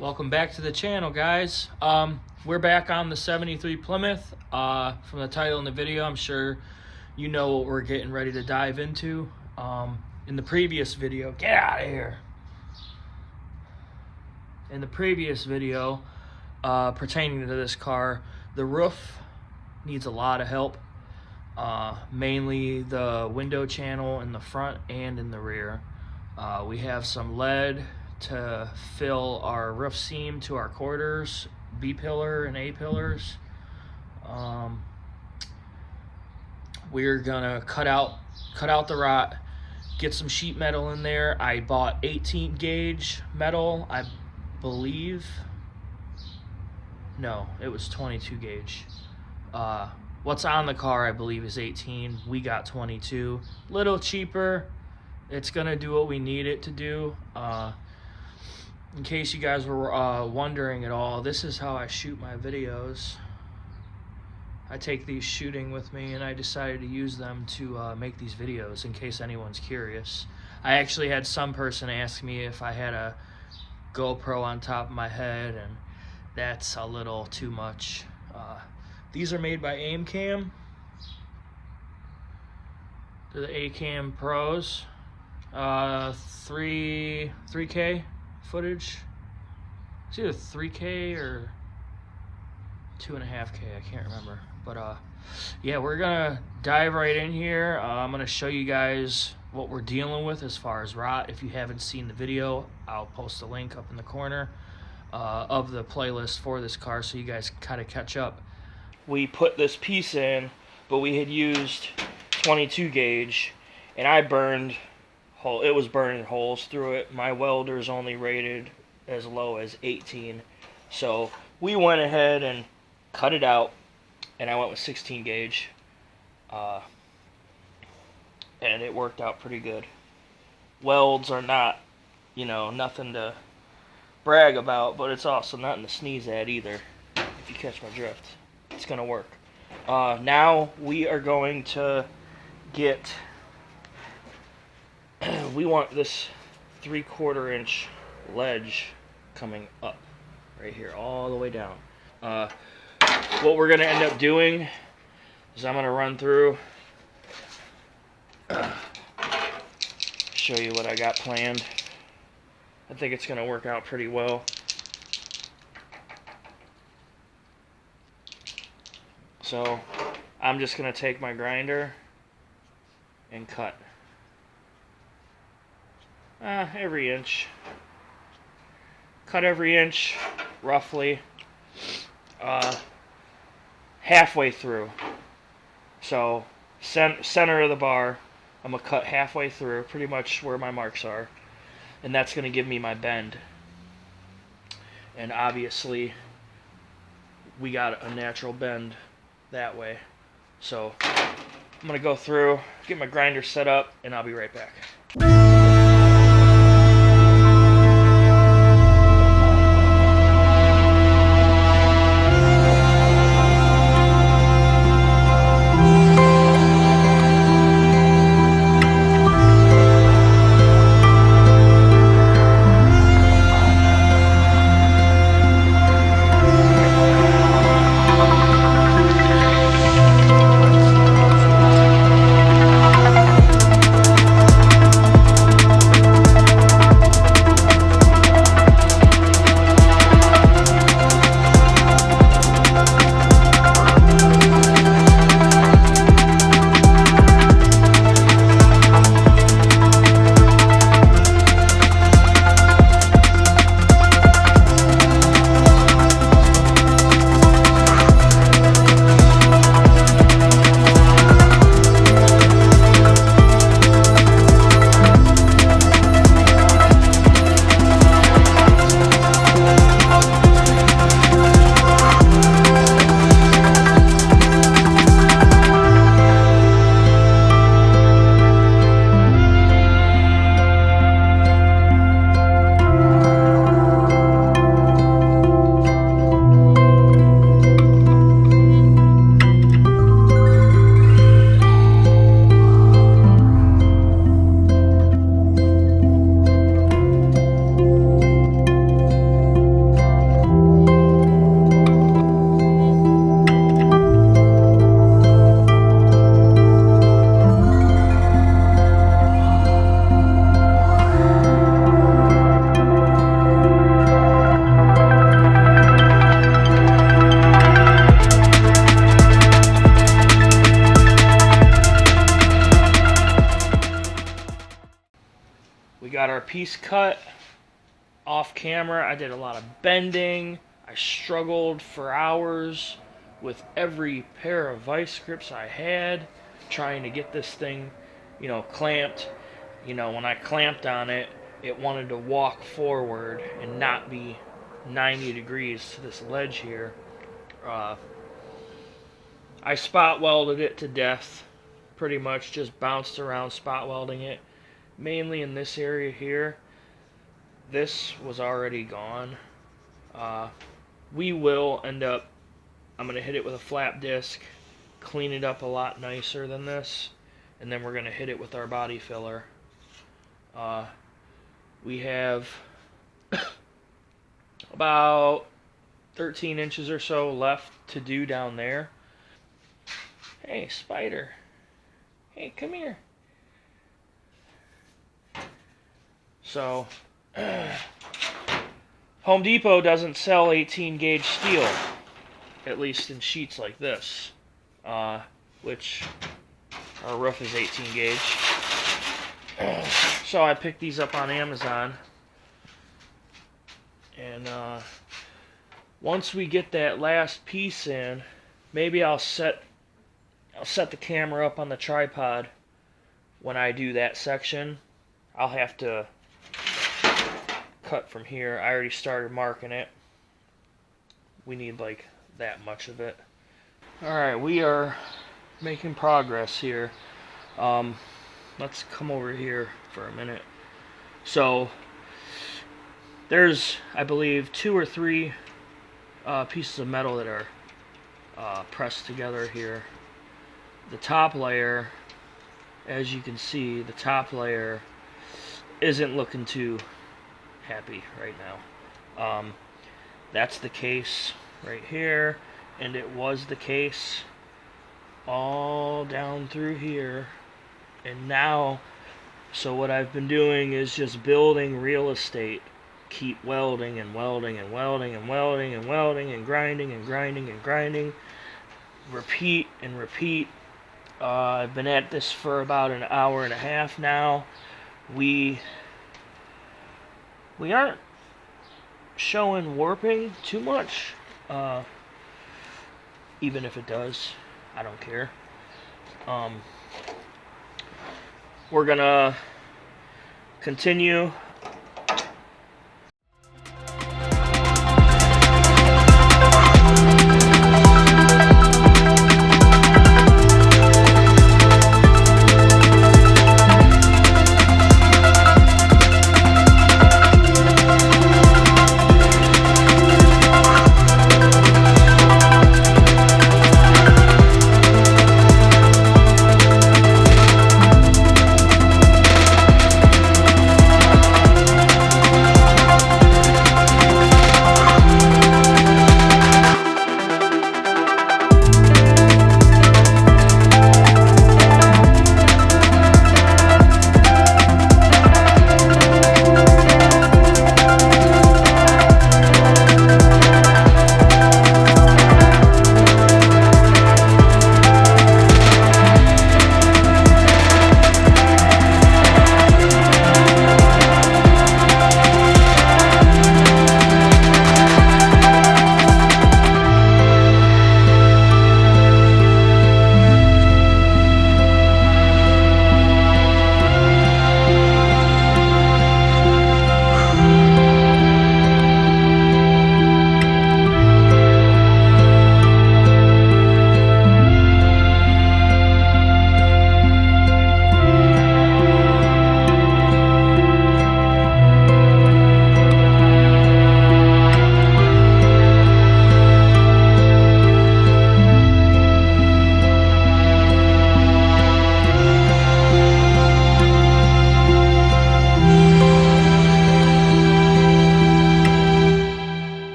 Welcome back to the channel, guys. We're back on the 73 Plymouth. From the title in the video, I'm sure you know what we're getting ready to dive into. In the previous video, get out of here. In the previous video, pertaining to this car, the roof needs a lot of help. Mainly the window channel in the front and in the rear. We have some lead to fill our roof seam to our quarters, B pillar and A pillars. We're gonna cut out the rot, get some sheet metal in there. I bought 18 gauge metal, I believe. No, it was 22 gauge. What's on the car, I believe, is 18. We got 22. Little cheaper. It's gonna do what we need it to do. In case you guys were wondering at all, this is how I shoot my videos. I take these shooting with me, and I decided to use them to make these videos in case anyone's curious. I actually had some person ask me if I had a GoPro on top of my head, and that's a little too much. These are made by AimCam. They're the AimCam Pros. 3K footage. It's either 3K or 2.5K, I can't remember. But yeah, we're gonna dive right in here. I'm gonna show you guys what we're dealing with as far as rot. If you haven't seen the video, I'll post a link up in the corner of the playlist for this car so you guys can kind of catch up. We put this piece in, but we had used 22 gauge, and it was burning holes through it. My welder's only rated as low as 18. So we went ahead and cut it out, and I went with 16 gauge. And it worked out pretty good. Welds are not, nothing to brag about, but it's also nothing to sneeze at either, if you catch my drift. It's gonna work. Now we are going to get, we want this 3/4 inch ledge coming up right here all the way down. What we're gonna end up doing is I'm gonna run through, show you what I got planned. I think it's gonna work out pretty well. So I'm just gonna take my grinder and cut every inch. Cut every inch roughly halfway through. So center of the bar, I'm gonna cut halfway through, pretty much where my marks are, and that's gonna give me my bend. And obviously we got a natural bend that way. So I'm gonna go through, get my grinder set up, and I'll be right back. our piece cut off camera. I did a lot of bending. I struggled for hours with every pair of vice grips I had, trying to get this thing, clamped. When I clamped on it, it wanted to walk forward and not be 90 degrees to this ledge here. I spot welded it to death, pretty much just bounced around spot welding it, mainly in this area here. This was already gone. We will end up, I'm going to hit it with a flap disc, clean it up a lot nicer than this, and then we're going to hit it with our body filler. We have about 13 inches or so left to do down there. Hey, spider. Hey, come here. So, Home Depot doesn't sell 18 gauge steel, at least in sheets like this, which our roof is 18 gauge. So I picked these up on Amazon, and once we get that last piece in, maybe I'll set the camera up on the tripod when I do that section. I'll have to cut from here. I already started marking it. We need like that much of it. Alright, we are making progress here. Let's come over here for a minute. So there's, I believe, 2 or 3 pieces of metal that are pressed together here. The top layer, as you can see, the top layer isn't looking too happy right now. That's the case right here, and it was the case all down through here. And now, so what I've been doing is just building real estate. Keep welding and welding and welding and welding and welding and grinding and grinding and grinding. Repeat and repeat. I've been at this for about an hour and a half now. We aren't showing warping too much. Even if it does, I don't care. We're gonna continue.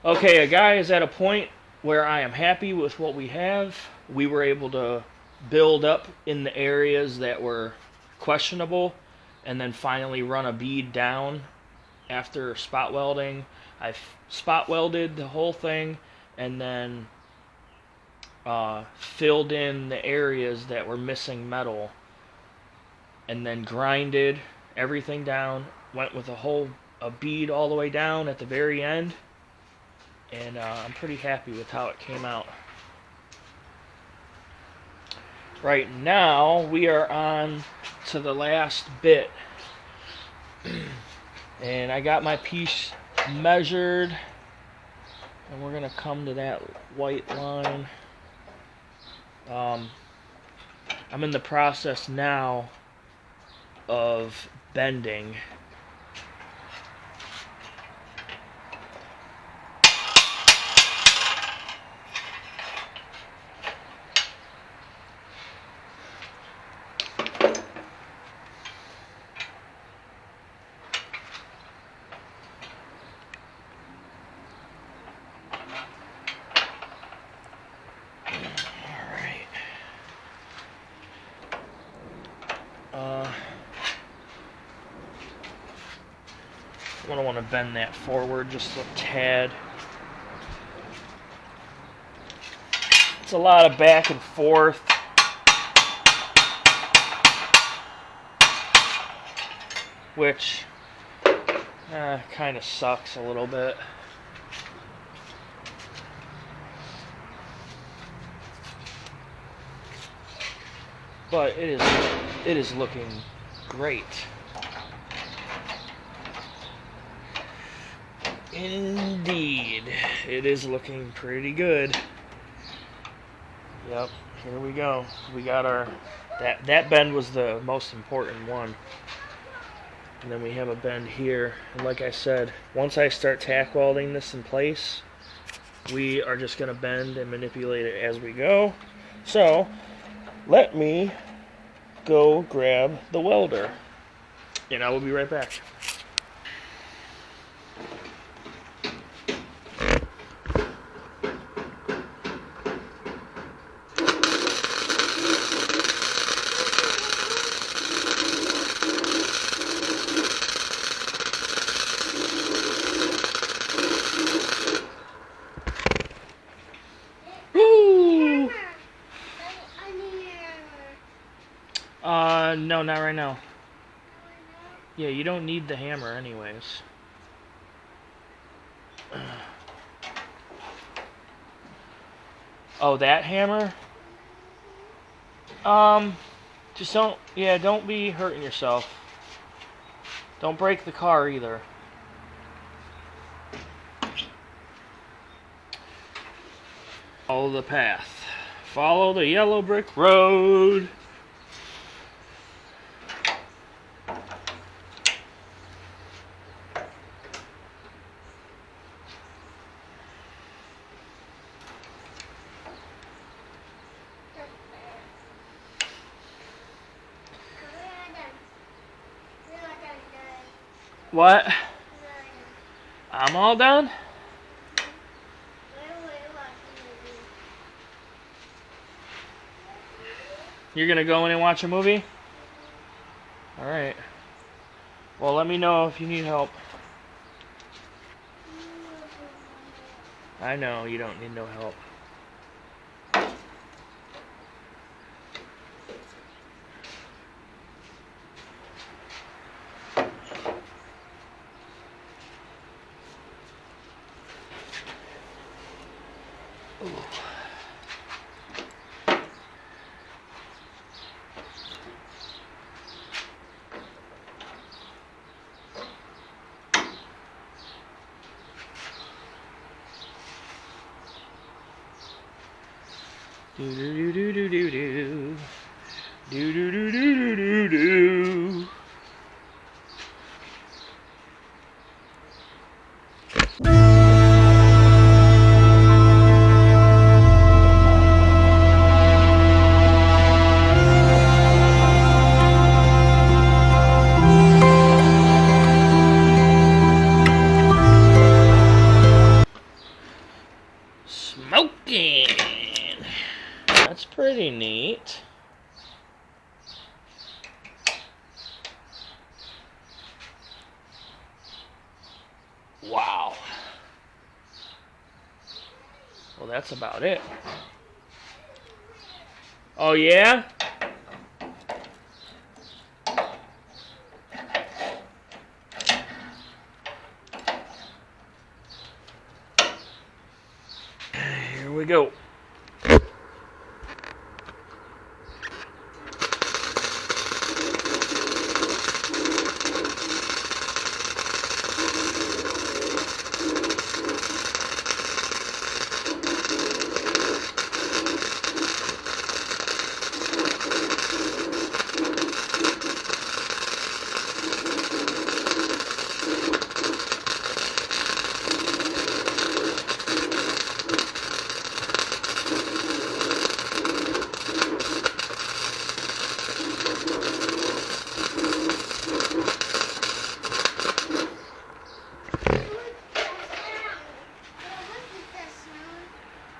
Okay, a guy is at a point where I am happy with what we have. We were able to build up in the areas that were questionable and then finally run a bead down after spot welding. I spot welded the whole thing and then filled in the areas that were missing metal and then grinded everything down, went with a bead all the way down at the very end, and I'm pretty happy with how it came out. Right now we are on to the last bit, and I got my piece measured, and we're gonna come to that white line. I'm in the process now of bending. I don't want to bend that forward just a tad. It's a lot of back and forth. Which kind of sucks a little bit. But it is looking great. Indeed, it is looking pretty good. Yep, here we go. We got our that bend was the most important one. And then we have a bend here. And like I said, once I start tack welding this in place, we are just going to bend and manipulate it as we go. So, let me go grab the welder, and I will be right back. No, not right now. Yeah, you don't need the hammer anyways. Oh, that hammer? Just don't be hurting yourself. Don't break the car either. Follow the path. Follow the yellow brick road. What? I'm all done? You're gonna go in and watch a movie? Alright. Well, let me know if you need help. I know you don't need no help. Do do do do do do do do do do do do. Well, that's about it. Oh, yeah? Here we go.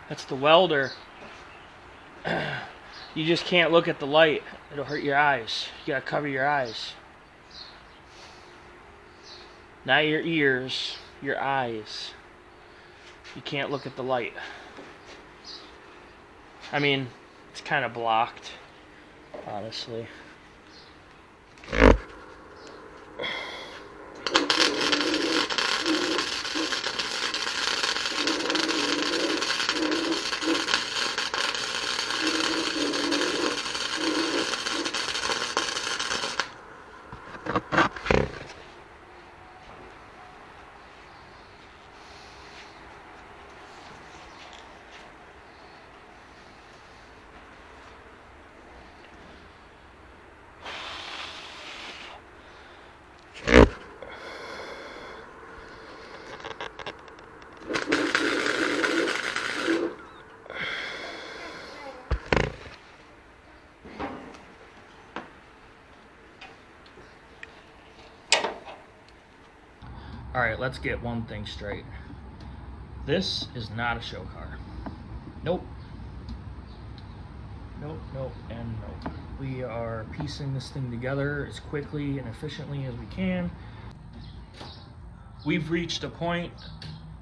That's the welder. You just can't look at the light. It'll hurt your eyes. You gotta cover your eyes. Not your ears, your eyes. You can't look at the light. I mean, it's kind of blocked, honestly. All right, let's get one thing straight. This is not a show car. Nope. Nope, nope, and nope. We are piecing this thing together as quickly and efficiently as we can. We've reached a point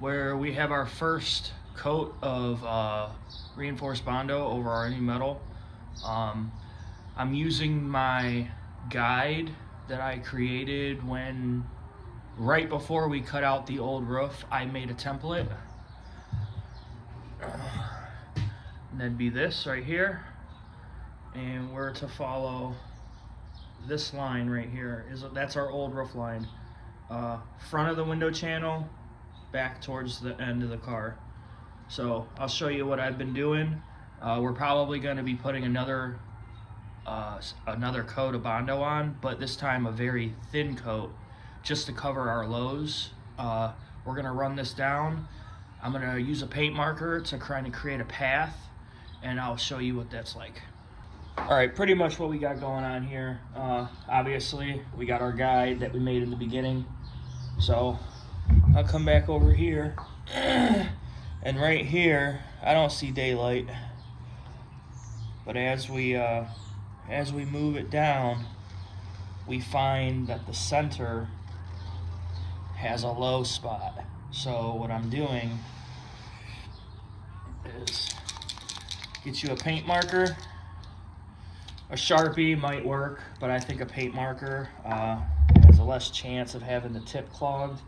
where we have our first coat of reinforced Bondo over our new metal. I'm using my guide that I created right before we cut out the old roof. I made a template. And that'd be this right here. And we're to follow this line right here. That's our old roof line. Front of the window channel, back towards the end of the car. So I'll show you what I've been doing. We're probably going to be putting another coat of Bondo on, but this time a very thin coat, just to cover our lows. We're gonna run this down. I'm gonna use a paint marker to kind of create a path, and I'll show you what that's like. All right, pretty much what we got going on here. Obviously, we got our guide that we made in the beginning. So I'll come back over here, and right here, I don't see daylight. But as we move it down, we find that the center has a low spot. So what I'm doing is get you a paint marker. A Sharpie might work, but I think a paint marker has a less chance of having the tip clogged.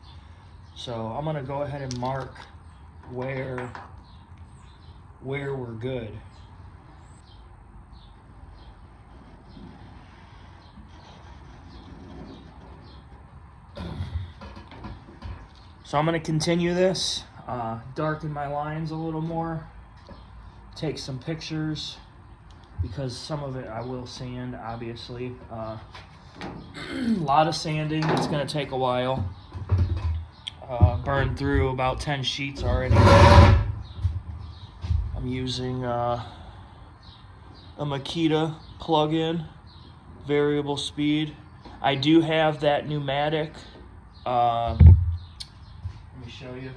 So I'm gonna go ahead and mark where we're good. So I'm going to continue this, darken my lines a little more, take some pictures, because some of it I will sand, obviously. A lot of sanding, it's going to take a while. Burned through about 10 sheets already. I'm using a Makita plug-in, variable speed. I do have that pneumatic. Let me show you.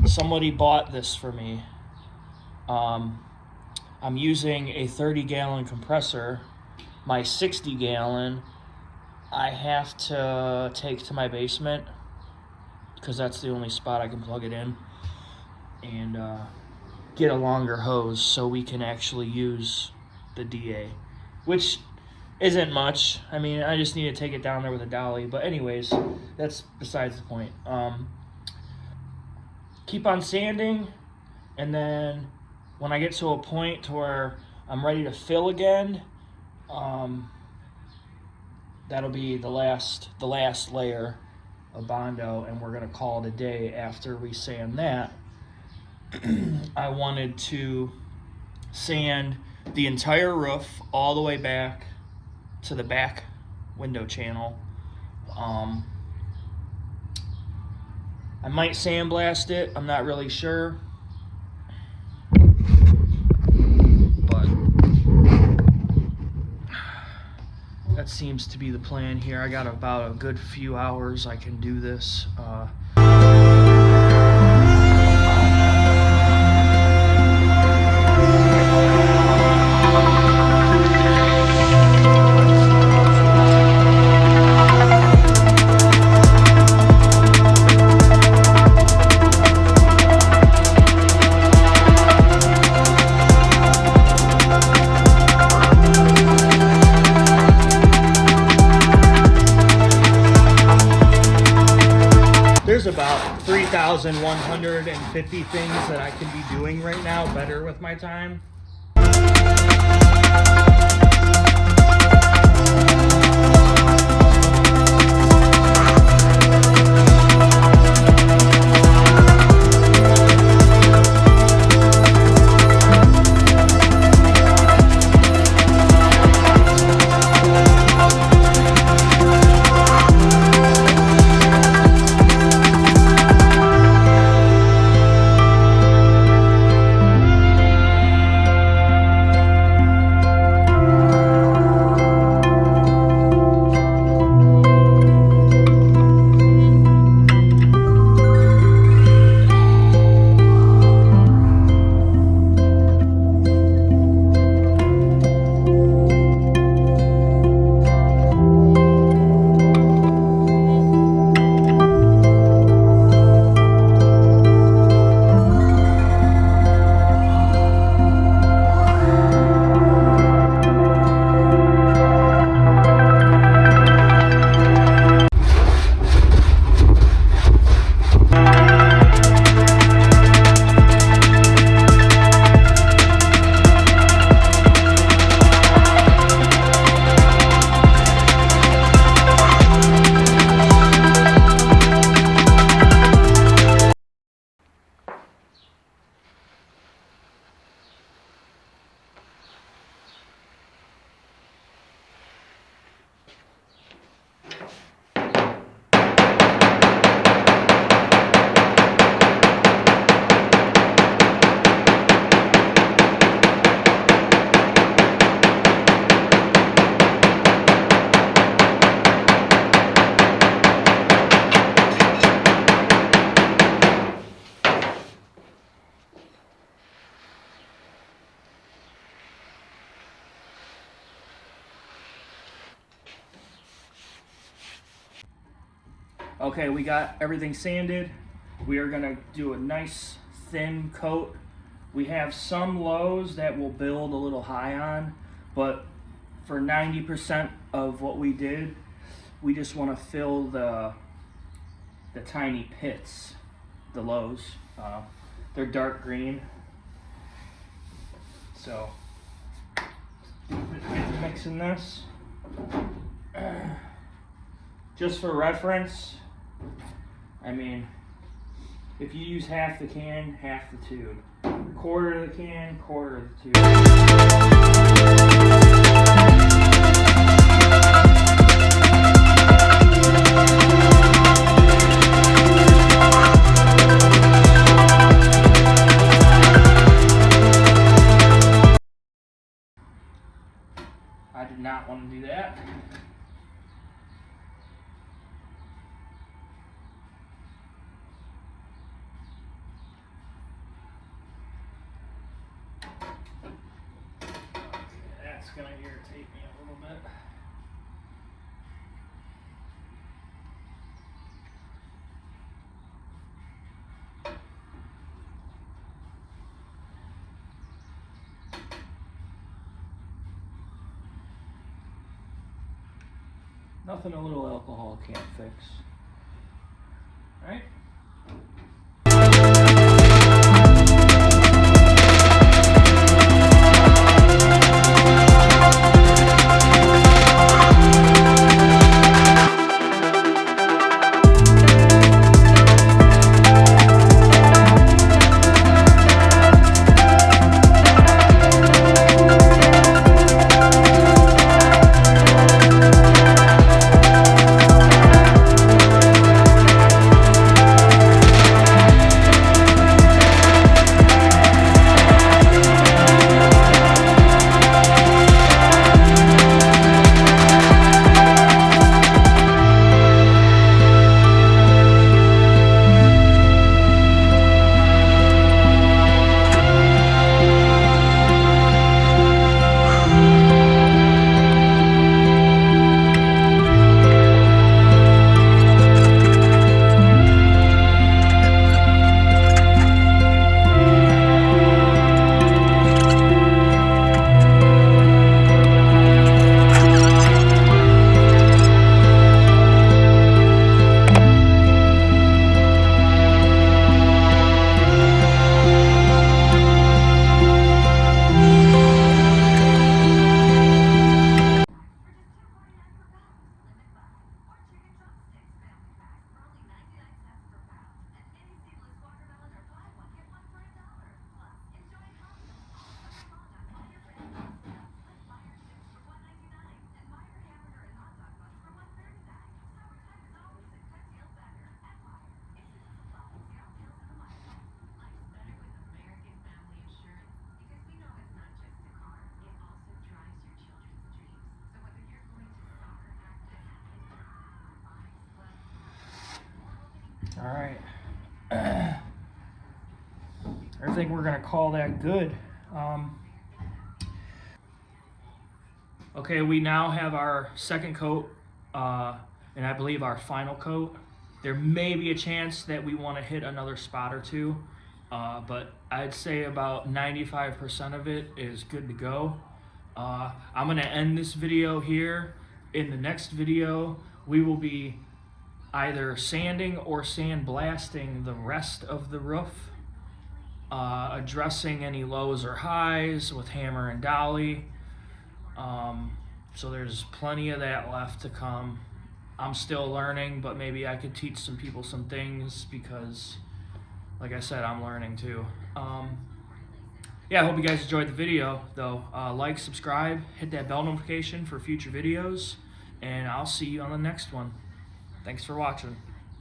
Somebody bought this for me. I'm using a 30-gallon compressor. My 60-gallon I have to take to my basement because that's the only spot I can plug it in, and get a longer hose so we can actually use the DA, which isn't much. I mean, I just need to take it down there with a dolly, but anyways, that's besides the point. Keep on sanding, and then when I get to a point to where I'm ready to fill again, that'll be the last layer of Bondo, and we're gonna call it a day after we sand that. I wanted to sand the entire roof all the way back to the back window channel. I might sandblast it, I'm not really sure. But that seems to be the plan here. I got about a good few hours I can do this. There's about 3,150 things that I can be doing right now better with my time. Okay, we got everything sanded. We are gonna do a nice thin coat. We have some lows that we'll build a little high on, but for 90% of what we did, we just wanna fill the tiny pits, the lows. They're dark green. So, mixing this. Just for reference, I mean, if you use half the can, half the tube. Quarter of the can, quarter of the tube. I did not want to do that. That's going to irritate me a little bit. Nothing a little alcohol can't fix. All right? All right. I think we're gonna call that good. Okay, we now have our second coat, and I believe our final coat. There may be a chance that we want to hit another spot or two, but I'd say about 95% of it is good to go. I'm gonna end this video here. In the next video, we will be either sanding or sandblasting the rest of the roof, addressing any lows or highs with hammer and dolly. So there's plenty of that left to come. I'm still learning, but maybe I could teach some people some things because, like I said, I'm learning too. Yeah, I hope you guys enjoyed the video, though. Like, subscribe, hit that bell notification for future videos, and I'll see you on the next one. Thanks for watching.